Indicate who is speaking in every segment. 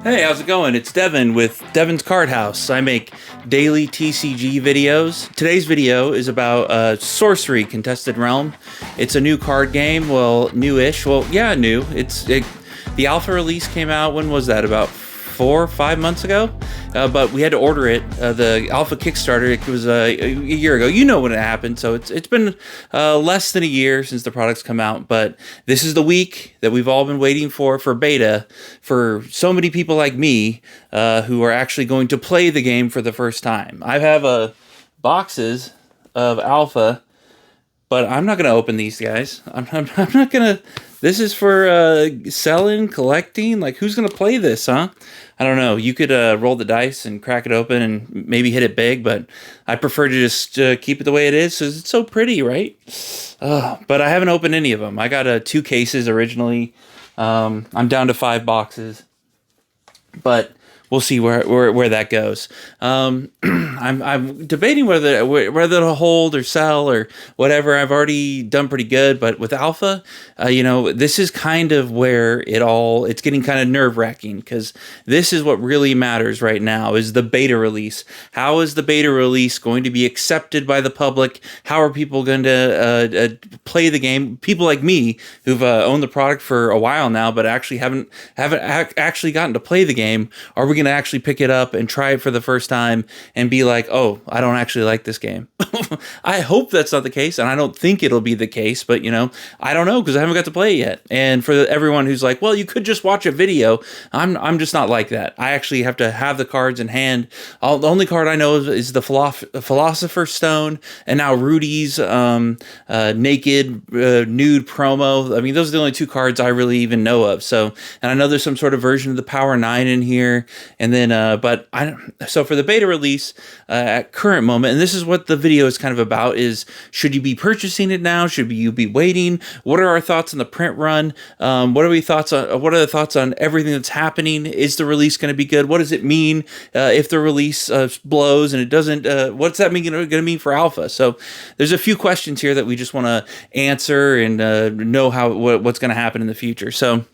Speaker 1: Hey, how's it going? It's Devin with Devin's Card House. I make daily TCG videos. Today's video is about Sorcery Contested Realm. It's a new card game. Well, newish. Well, yeah, new. The alpha release came out, when was that? About 4 or 5 months ago, but we had to order it. The alpha Kickstarter, it was a year ago. You know when it happened, so it's been less than a year since the product's come out. But this is the week that we've all been waiting for beta, for so many people like me who are actually going to play the game for the first time. I have boxes of alpha, but I'm not going to open these guys. I'm not going to. This is for selling, collecting. Like, who's going to play this, huh? I don't know. You could roll the dice and crack it open and maybe hit it big, but I prefer to just keep it the way it is because it's so pretty, right? But I haven't opened any of them. I got 2 cases originally. I'm down to 5 boxes, but we'll see where that goes. I'm debating whether to hold or sell or whatever. I've already done pretty good, but with alpha, this is kind of where it's getting kind of nerve-wracking, because this is what really matters right now, is the beta release. How is the beta release going to be accepted by the public? How are people going to play the game? People like me who've owned the product for a while now, but actually haven't actually gotten to play the game. Are we going to actually pick it up and try it for the first time and be like, oh, I don't actually like this game? I hope that's not the case, and I don't think it'll be the case, but I don't know, because I haven't got to play it yet. And for everyone who's like, well, you could just watch a video, I'm just not like that. I actually have to have the cards in hand. The only card I know is the Philosopher's Stone, and now Rudy's naked nude promo. I mean, those are the only 2 cards I really even know of. So, and I know there's some sort of version of the Power 9 in here. And then, so for the beta release at current moment, and this is what the video is kind of about, is should you be purchasing it now? Should you be waiting? What are our thoughts on the print run? What are the thoughts on everything that's happening? Is the release going to be good? What does it mean if the release blows and it doesn't? What's that going to mean for alpha? So there's a few questions here that we just want to answer and know what's going to happen in the future. So,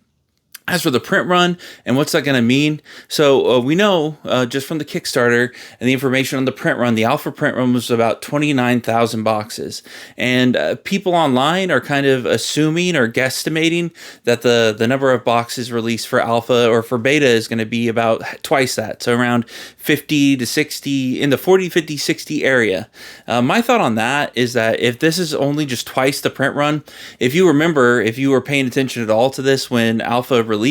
Speaker 1: as for the print run and what's that going to mean? So we know just from the Kickstarter and the information on the print run, the alpha print run was about 29,000 boxes. And people online are kind of assuming or guesstimating that the number of boxes released for alpha or for beta is going to be about twice that. So around 50 to 60, in the 40, 50, 60 area. My thought on that is that if this is only just twice the print run, if you remember, if you were paying attention at all to this when alpha released,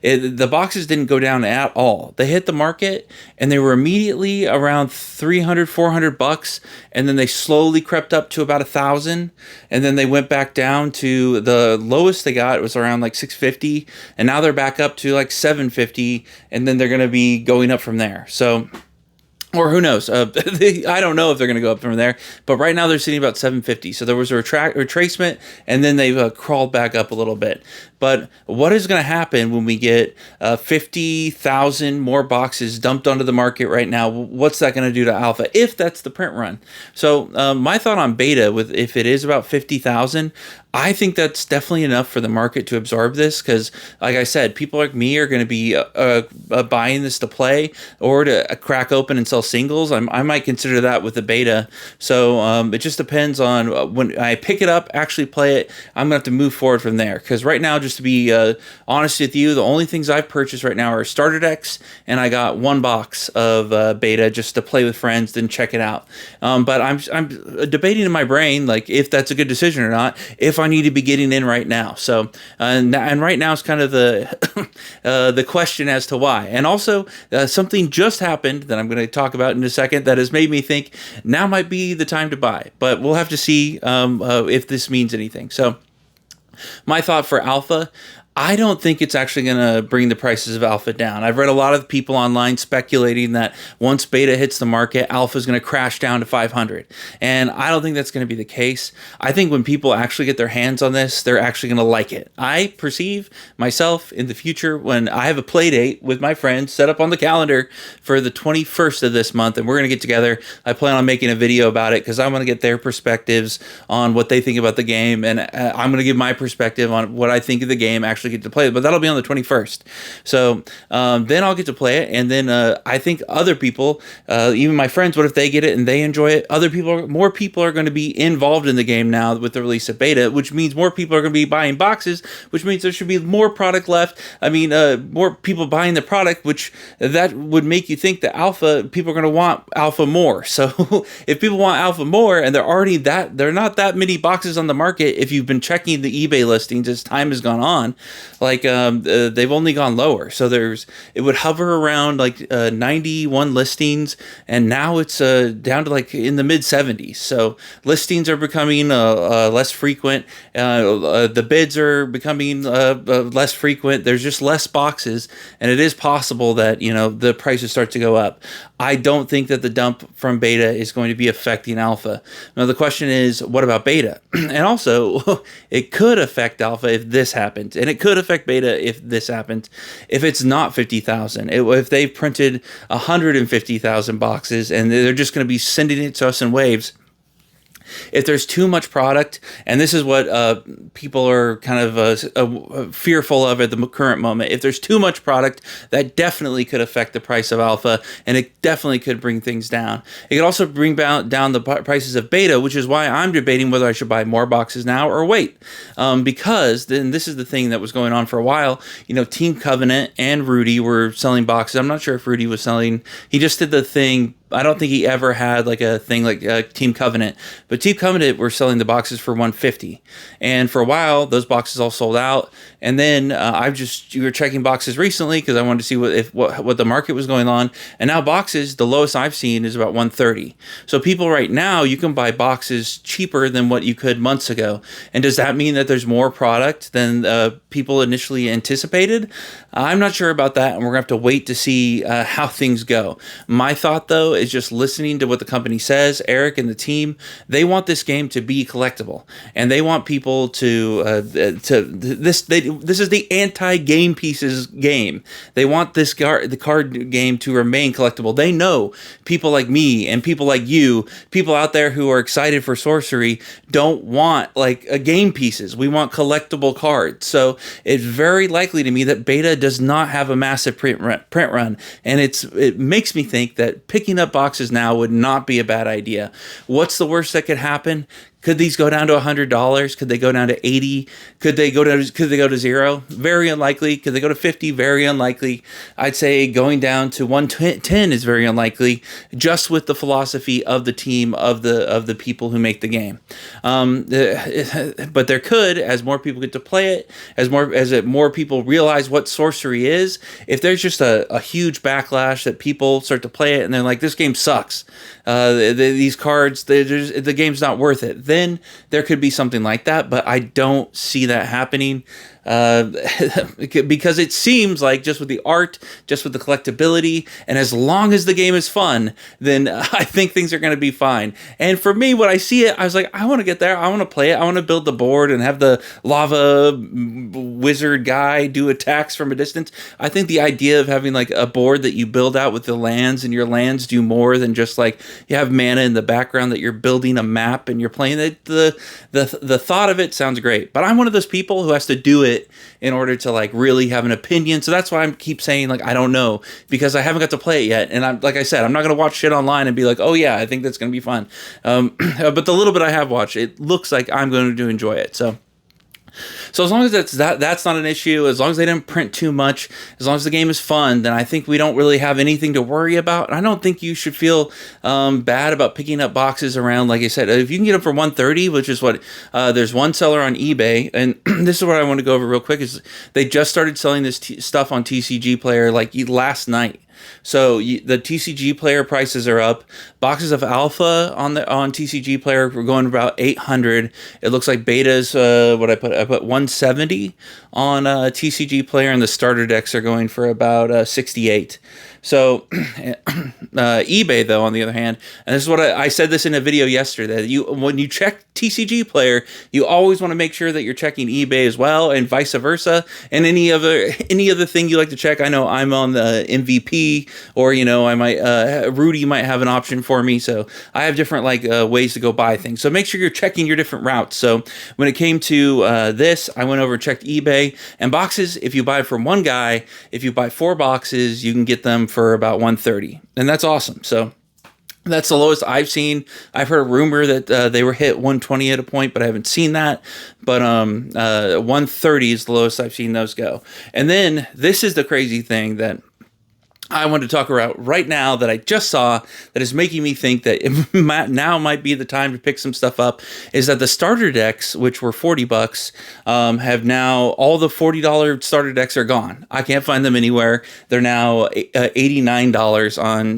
Speaker 1: the boxes didn't go down at all. They hit the market and they were immediately around 300, 400 bucks, and then they slowly crept up to about 1,000, and then they went back down to the lowest they got. It was around like 650, and now they're back up to like 750, and then they're going to be going up from there. So, or who knows? I don't know if they're going to go up from there. But right now they're sitting about 750. So there was a retracement, and then they've crawled back up a little bit. But what is going to happen when we get 50,000 more boxes dumped onto the market right now? What's that going to do to alpha, if that's the print run? So my thought on beta, if it is about 50,000, I think that's definitely enough for the market to absorb this, because, like I said, people like me are going to be buying this to play or to crack open and sell singles. I might consider that with the beta. So it just depends on when I pick it up, actually play it. I'm going to have to move forward from there, because right now, just to be honest with you, the only things I've purchased right now are starter decks, and I got 1 box of beta just to play with friends, then check it out. But I'm debating in my brain, like, if that's a good decision or not, if I need to be getting in right now. So, and right now is kind of the question as to why. And also, something just happened that I'm going to talk about in a second that has made me think now might be the time to buy. But we'll have to see if this means anything. So, my thought for alpha, I don't think it's actually going to bring the prices of alpha down. I've read a lot of people online speculating that once beta hits the market, alpha is going to crash down to 500. And I don't think that's going to be the case. I think when people actually get their hands on this, they're actually going to like it. I perceive myself in the future, when I have a play date with my friends set up on the calendar for the 21st of this month, and we're going to get together. I plan on making a video about it because I want to get their perspectives on what they think about the game. And I'm going to give my perspective on what I think of the game actually actually get to play it, but that'll be on the 21st. So then I'll get to play it, and then I think other people, even my friends, what if they get it and they enjoy it? More people are going to be involved in the game now with the release of beta, which means more people are going to be buying boxes, which means there should be more product left. I mean, more people buying the product, which that would make you think that alpha, people are going to want alpha more. So if people want alpha more, and there are not that many boxes on the market, if you've been checking the eBay listings as time has gone on, like they've only gone lower. So it would hover around like 91 listings, and now it's down to like in the mid 70s. So listings are becoming less frequent. The bids are becoming less frequent. There's just less boxes, and it is possible that the prices start to go up. I don't think that the dump from beta is going to be affecting alpha. Now the question is, what about beta? And also, it could affect alpha if this happens, and it could affect beta if this happens. If it's not 50,000, if they've printed 150,000 boxes and they're just going to be sending it to us in waves. If there's too much product, and this is what people are kind of fearful of at the current moment, if there's too much product, that definitely could affect the price of alpha, and it definitely could bring things down. It could also bring down the prices of beta, which is why I'm debating whether I should buy more boxes now or wait. Because then this is the thing that was going on for a while. Team Covenant and Rudy were selling boxes. I'm not sure if Rudy was selling. He just did the thing. I don't think he ever had like a thing like Team Covenant, but Team Covenant were selling the boxes for $150, and for a while those boxes all sold out. And then you were checking boxes recently because I wanted to see what the market was going on, and now boxes, the lowest I've seen is about $130. So people right now, you can buy boxes cheaper than what you could months ago. And does that mean that there's more product than people initially anticipated? I'm not sure about that, and we're gonna have to wait to see how things go. My thought though is just listening to what the company says. Eric and the team, they want this game to be collectible, and they want people this is the anti-game pieces game. They want the card game to remain collectible. They know people like me and people like you, people out there who are excited for Sorcery, don't want like game pieces. We want collectible cards. So it's very likely to me that beta does not have a massive print run, and it makes me think that picking up boxes now would not be a bad idea. What's the worst that could happen? Could these go down to $100? Could they go down to $80? Could they go to zero? Very unlikely. Could they go to $50? Very unlikely. I'd say going down to $110 is very unlikely, just with the philosophy of the team, of the people who make the game. But there could, as more people get to play it, as more people realize what Sorcery is, if there's just a huge backlash that people start to play it and they're like, this game sucks. These cards, the game's not worth it. Then there could be something like that, but I don't see that happening. Because it seems like just with the art, just with the collectability, and as long as the game is fun, then I think things are going to be fine. And for me, when I see it, I was like, I want to get there. I want to play it. I want to build the board and have the lava wizard guy do attacks from a distance. I think the idea of having like a board that you build out with the lands, and your lands do more than just like you have mana in the background that you're building a map and you're playing it. The thought of it sounds great, but I'm one of those people who has to do it in order to like really have an opinion. So that's why I keep saying like I don't know, because I haven't got to play it yet. And I'm, like I said, I'm not going to watch shit online and be like, oh yeah, I think that's going to be fun. But the little bit I have watched, it looks like I'm going to enjoy it. So as long as that's not an issue, as long as they didn't print too much, as long as the game is fun, then I think we don't really have anything to worry about. And I don't think you should feel bad about picking up boxes around, like I said, if you can get them for $130, which is what there's one seller on eBay, and this is what I want to go over real quick, is they just started selling this stuff on TCG Player like last night. So the TCG Player prices are up. Boxes of alpha on TCG Player were going about 800. It looks like betas. I put 170 on TCG Player, and the starter decks are going for about 68. So eBay, though, on the other hand, and this is what I said this in a video yesterday, when you check TCG Player, you always want to make sure that you're checking eBay as well, and vice versa, and any other thing you like to check. I know I'm on the MVP Rudy, or I might Rudy might have an option for me. So I have different ways to go buy things. So make sure you're checking your different routes. So when it came to this, I went over and checked eBay and boxes. If you buy from one guy, if you buy 4 boxes, you can get them for about 130, and that's awesome. So that's the lowest I've seen. I've heard a rumor that they were hit 120 at a point, but I haven't seen that. But 130 is the lowest I've seen those go. And then this is the crazy thing that I want to talk about right now that I just saw that is making me think that now might be the time to pick some stuff up, is that the starter decks, which were $40, have now, all the $40 starter decks are gone. I can't find them anywhere. They're now $89 on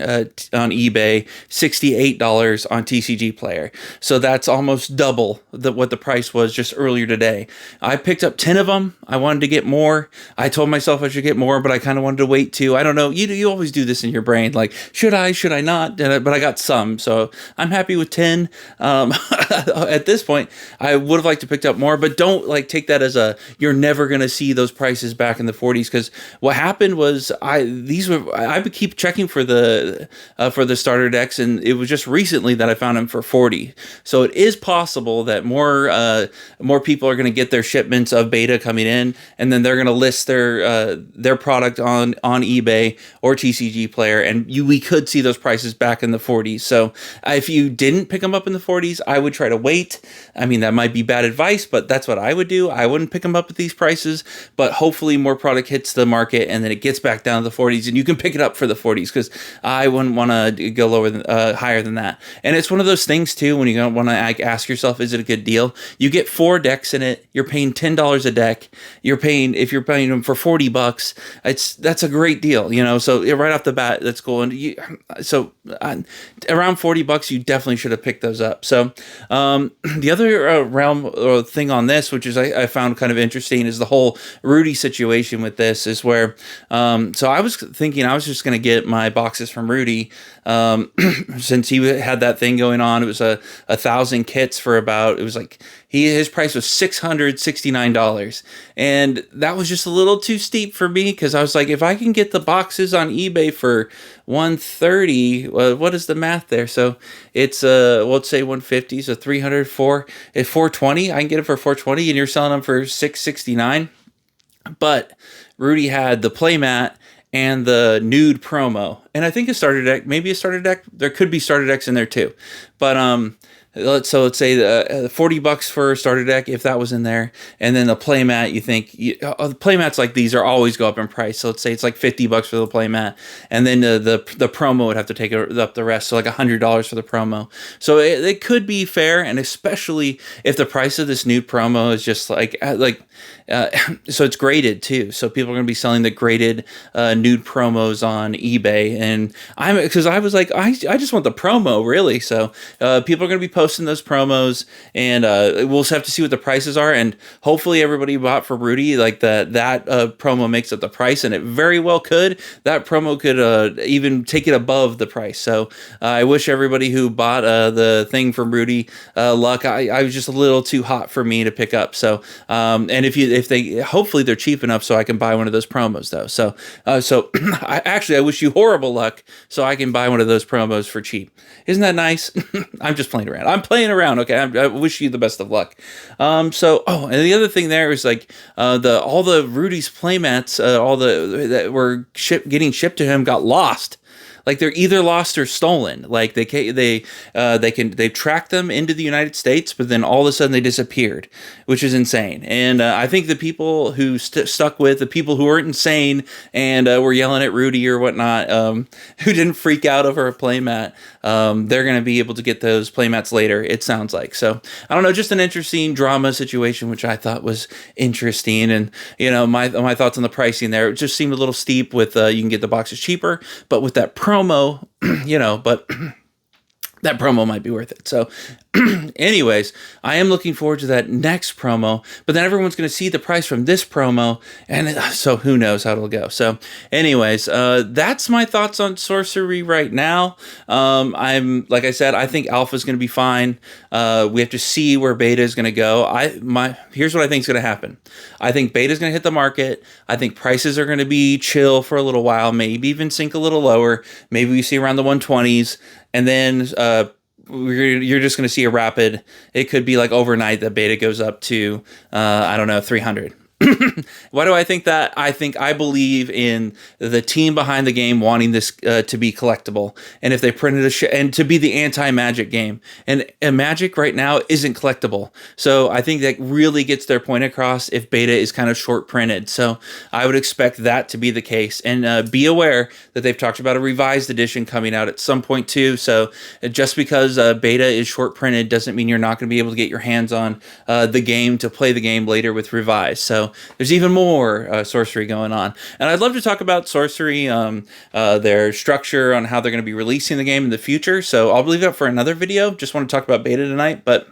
Speaker 1: eBay, $68 on TCG Player. So that's almost double what the price was just earlier today. I picked up 10 of them. I wanted to get more. I told myself I should get more, but I kind of wanted to wait too. I don't know. You always do this in your brain, like, should I not? But I got some, so I'm happy with 10. At this point, I would have liked to pick up more, but don't take that as you're never going to see those prices back in the 40s, because what happened was I keep checking for the starter decks, and it was just recently that I found them for 40. So it is possible that more people are going to get their shipments of beta coming in, and then they're going to list their product on eBay or TCG Player, and we could see those prices back in the 40s. So if you didn't pick them up in the 40s, I would try to wait. I mean, that might be bad advice, but that's what I would do. I wouldn't pick them up at these prices, but hopefully more product hits the market and then it gets back down to the 40s and you can pick it up for the 40s, because I wouldn't want to go higher than that. And it's one of those things too, when you want to ask yourself, is it a good deal? You get 4 decks in it. You're paying $10 a deck. If you're paying them for $40, that's a great deal, So right off the bat, that's cool. And around $40, you definitely should have picked those up. So the other realm or thing on this, which is I found kind of interesting, is the whole Rudy situation with this. Is where so I was thinking I was just going to get my boxes from Rudy since he had that thing going on. It was 1,000 kits for about, it was like his price was $669, and that was just a little too steep for me, because I was like, if I can get the boxes on eBay for 130, what is the math there? So it's let's say 150, so 304 at 420. I can get it for 420, and you're selling them for $669. But Rudy had the playmat and the nude promo, and I think a starter deck, maybe a starter deck. There could be starter decks in there too, but let's say the $40 for a starter deck, if that was in there, and then the playmat. You think the playmats like these are always go up in price. So let's say it's like $50 for the playmat, and then the promo would have to take up the rest. So like $100 for the promo. So it could be fair, and especially if the price of this new promo is just so it's graded too. So people are going to be selling the graded nude promos on eBay, and because I was like, I just want the promo, really. So people are going to be posting those promos, and we'll just have to see what the prices are. And hopefully everybody bought for Rudy, like that promo makes up the price, and it very well could. That promo could even take it above the price. So I wish everybody who bought the thing from Rudy luck. I was just a little too hot for me to pick up. So and if they, hopefully they're cheap enough so I can buy one of those promos though. So I wish you horrible luck so I can buy one of those promos for cheap. Isn't that nice? I'm just playing around. I'm playing around. Okay. I wish you the best of luck. And the other thing there is all the Rudy's playmats, that were getting shipped to him got lost. Like they're either lost or stolen. Like they tracked them into the United States, but then all of a sudden they disappeared, which is insane. And I think the people who stuck with the people who weren't insane and were yelling at Rudy or whatnot, who didn't freak out over a playmat, they're going to be able to get those playmats later, it sounds like. So I don't know, just an interesting drama situation, which I thought was interesting. And my thoughts on the pricing there, it just seemed a little steep with you can get the boxes cheaper, but with that promo, but that promo might be worth it. So anyways, I am looking forward to that next promo, but then everyone's going to see the price from this promo, and so who knows how it'll go. So anyways, that's my thoughts on Sorcery right now. I'm, like I said, I think Alpha is going to be fine. We have to see where Beta is going to go. Here's what I think is going to happen. I think Beta is going to hit the market. I think prices are going to be chill for a little while, maybe even sink a little lower. Maybe we see around the 120s, and then you're just going to see a rapid. It could be like overnight that Beta goes up to I don't know, 300. Why do I think that? I believe in the team behind the game wanting this to be collectible, and if they printed and to be the anti-Magic game, and Magic right now isn't collectible, so I think that really gets their point across if Beta is kind of short printed. So I would expect that to be the case, and be aware that they've talked about a revised edition coming out at some point too. So just because Beta is short printed doesn't mean you're not going to be able to get your hands on the game to play the game later with revised. So there's even more Sorcery going on. And I'd love to talk about Sorcery, their structure on how they're going to be releasing the game in the future. So I'll leave that for another video. Just want to talk about Beta tonight, but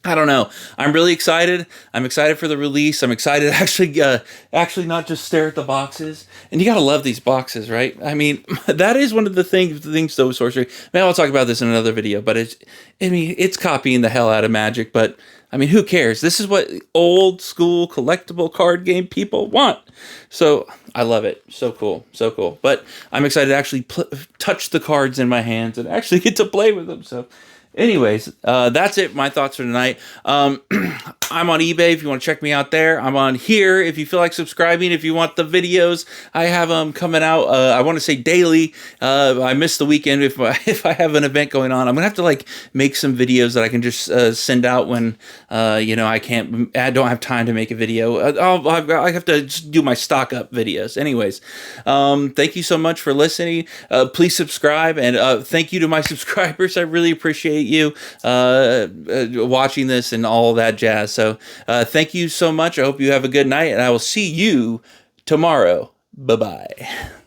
Speaker 1: I don't know. I'm really excited. I'm excited for the release. I'm excited to actually not just stare at the boxes. And you got to love these boxes, right? I mean, that is one of the things though, Sorcery. Maybe I'll talk about this in another video, but it's copying the hell out of Magic, but I mean, who cares? This is what old school collectible card game people want. So I love it. So cool. So cool. But I'm excited to actually touch the cards in my hands and actually get to play with them. So anyways, that's it. My thoughts for tonight. I'm on eBay if you want to check me out there. I'm on here if you feel like subscribing. If you want the videos, I have them coming out. I want to say daily. I missed the weekend if I have an event going on. I'm gonna have to like make some videos that I can just send out when I don't have time to make a video. I have to just do my stock up videos. Anyways, thank you so much for listening. Please subscribe, and thank you to my subscribers. I really appreciate you watching this and all that jazz. So thank you so much. I hope you have a good night, and I will see you tomorrow. Bye-bye.